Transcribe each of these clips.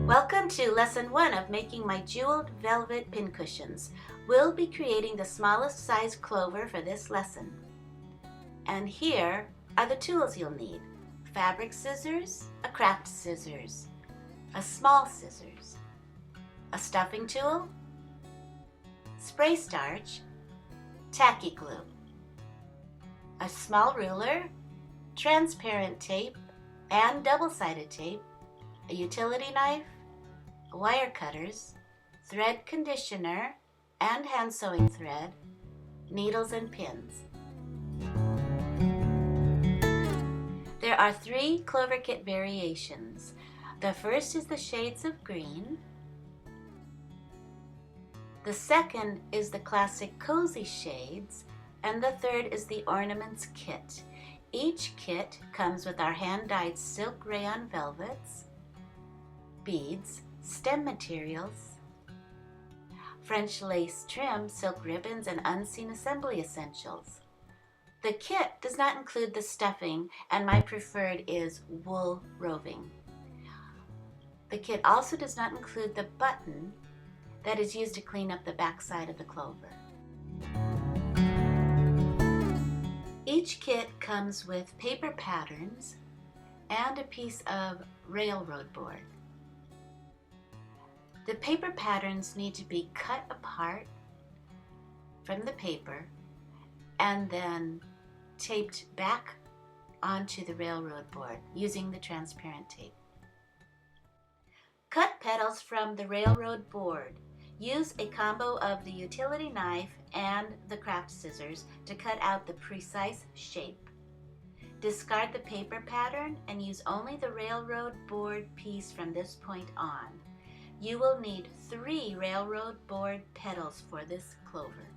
Welcome to Lesson 1 of Making My Jeweled Velvet Pincushions. We'll be creating the smallest size clover for this lesson. And here are the tools you'll need. Fabric scissors, a craft scissors, a small scissors, a stuffing tool, spray starch, tacky glue, a small ruler, transparent tape and double-sided tape, a utility knife, wire cutters, thread conditioner and hand sewing thread, needles and pins. There are 3 Clover Kit variations. The first is the shades of green. The second is the classic cozy shades, and the third is the Ornaments kit. Each kit comes with our hand-dyed silk rayon velvets, beads, stem materials, French lace trim, silk ribbons, and unseen assembly essentials. The kit does not include the stuffing, and my preferred is wool roving. The kit also does not include the button that is used to clean up the backside of the clover. Each kit comes with paper patterns and a piece of railroad board. The paper patterns need to be cut apart from the paper and then taped back onto the railroad board using the transparent tape. Cut petals from the railroad board. Use a combo of the utility knife and the craft scissors to cut out the precise shape. Discard the paper pattern and use only the railroad board piece from this point on. You will need 3 railroad board petals for this clover.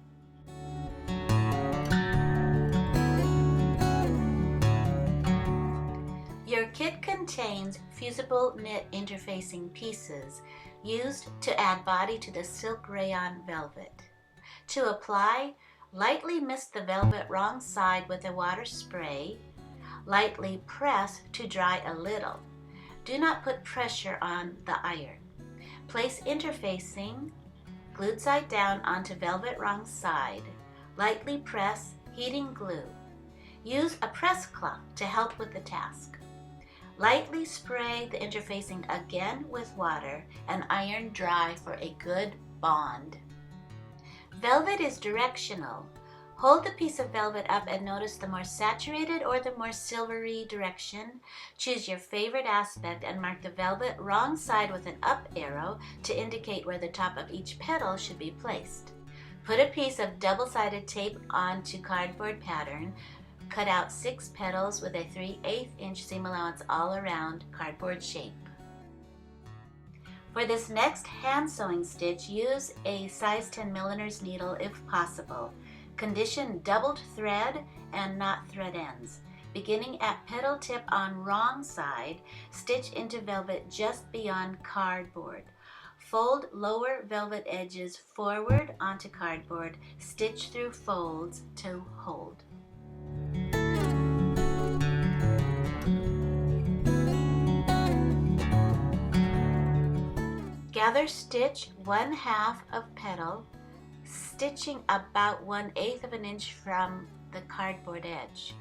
Your kit contains fusible knit interfacing pieces used to add body to the silk rayon velvet. To apply, lightly mist the velvet wrong side with a water spray. Lightly press to dry a little. Do not put pressure on the iron. Place interfacing, glued side down onto velvet wrong side. Lightly press, heating glue. Use a press cloth to help with the task. Lightly spray the interfacing again with water and iron dry for a good bond. Velvet is directional. Hold the piece of velvet up and notice the more saturated or the more silvery direction. Choose your favorite aspect and mark the velvet wrong side with an up arrow to indicate where the top of each petal should be placed. Put a piece of double-sided tape onto cardboard pattern. Cut out 6 petals with a 3/8 inch seam allowance all around cardboard shape. For this next hand sewing stitch, use a size 10 millimeters needle if possible. Condition doubled thread and knot thread ends. Beginning at petal tip on wrong side, stitch into velvet just beyond cardboard. Fold lower velvet edges forward onto cardboard. Stitch through folds to hold. Gather stitch 1/2 of petal, stitching about 1/8 of an inch from the cardboard edge.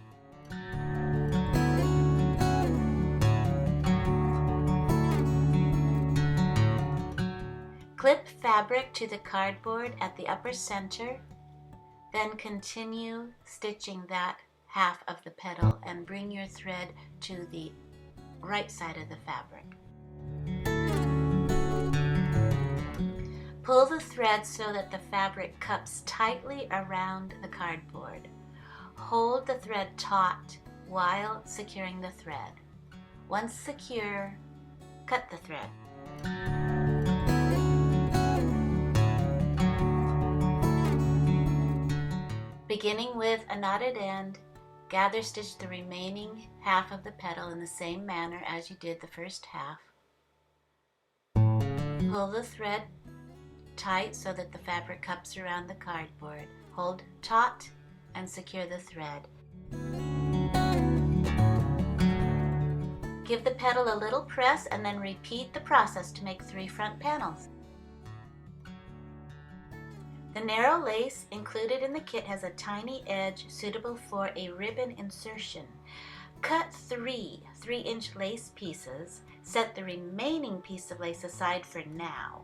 Clip fabric to the cardboard at the upper center, then continue stitching that half of the petal and bring your thread to the right side of the fabric. Pull the thread so that the fabric cups tightly around the cardboard. Hold the thread taut while securing the thread. Once secure, cut the thread. Beginning with a knotted end, gather stitch the remaining half of the petal in the same manner as you did the first half. Pull the thread tight so that the fabric cups around the cardboard. Hold taut and secure the thread. Give the petal a little press and then repeat the process to make 3 front panels. The narrow lace included in the kit has a tiny edge suitable for a ribbon insertion. Cut 3 3-inch lace pieces. Set the remaining piece of lace aside for now.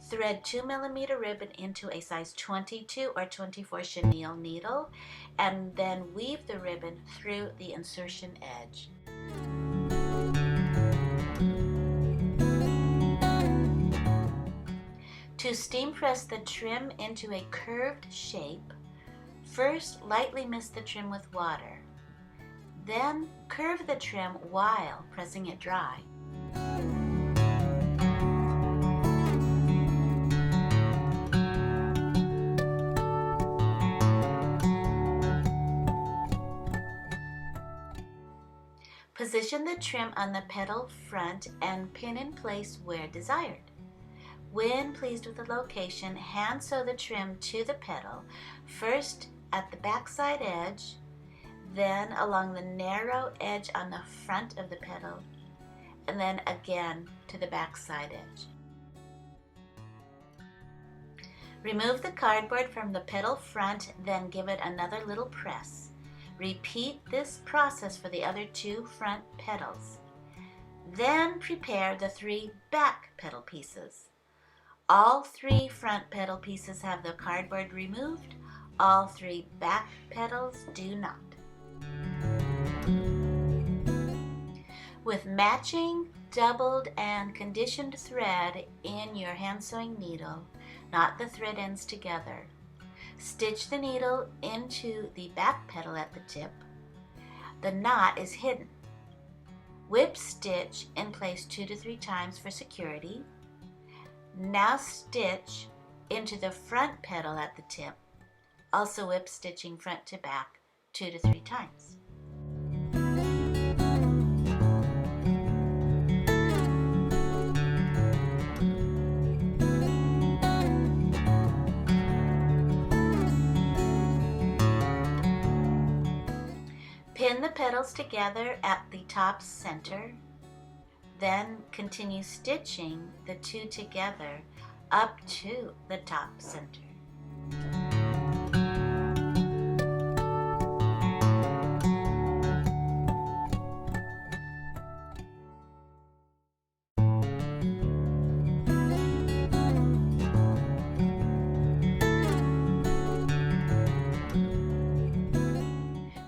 Thread 2mm ribbon into a size 22 or 24 chenille needle and then weave the ribbon through the insertion edge. To steam press the trim into a curved shape, first lightly mist the trim with water. Then curve the trim while pressing it dry. Position the trim on the petal front and pin in place where desired. When pleased with the location, hand sew the trim to the petal, first at the backside edge, then along the narrow edge on the front of the petal, and then again to the backside edge. Remove the cardboard from the petal front, then give it another little press. Repeat this process for the other 2 front petals. Then prepare the 3 back petal pieces. All 3 front petal pieces have the cardboard removed. All 3 back petals do not. With matching doubled and conditioned thread in your hand sewing needle, knot the thread ends together. Stitch the needle into the back petal at the tip. The knot is hidden. Whip stitch in place 2 to 3 times for security. Now stitch into the front petal at the tip, also whip stitching front to back 2 to 3 times. Pin the petals together at the top center. Then continue stitching the 2 together up to the top center.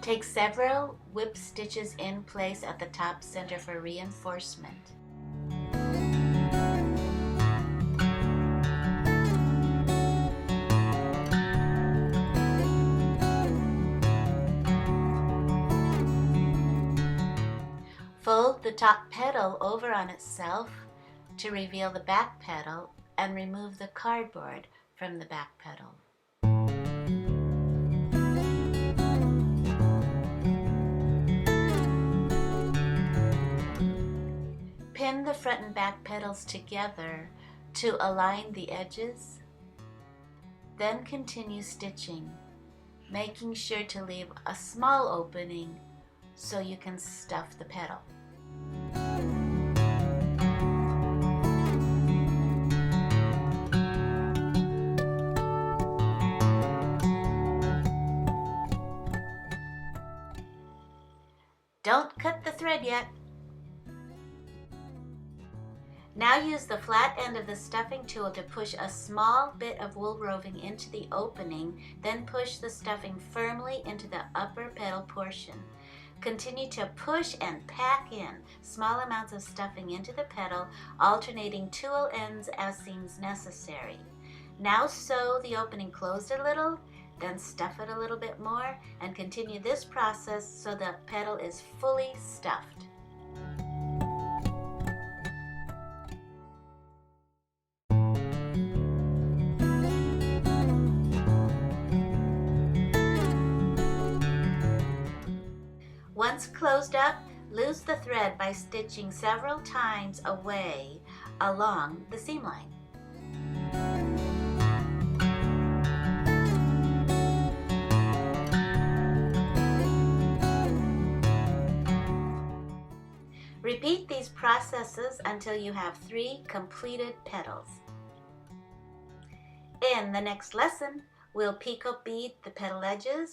Take several whip stitches in place at the top center for reinforcement. Fold the top petal over on itself to reveal the back petal and remove the cardboard from the back petal. Pin the front and back petals together to align the edges. Then continue stitching, making sure to leave a small opening so you can stuff the petal. Don't cut the thread yet. Now use the flat end of the stuffing tool to push a small bit of wool roving into the opening, then push the stuffing firmly into the upper petal portion. Continue to push and pack in small amounts of stuffing into the petal, alternating tool ends as seems necessary. Now sew the opening closed a little, then stuff it a little bit more, and continue this process so the petal is fully stuffed. Once closed up, loose the thread by stitching several times away along the seam line. Repeat processes until you have 3 completed petals. In the next lesson, we'll picot bead the petal edges,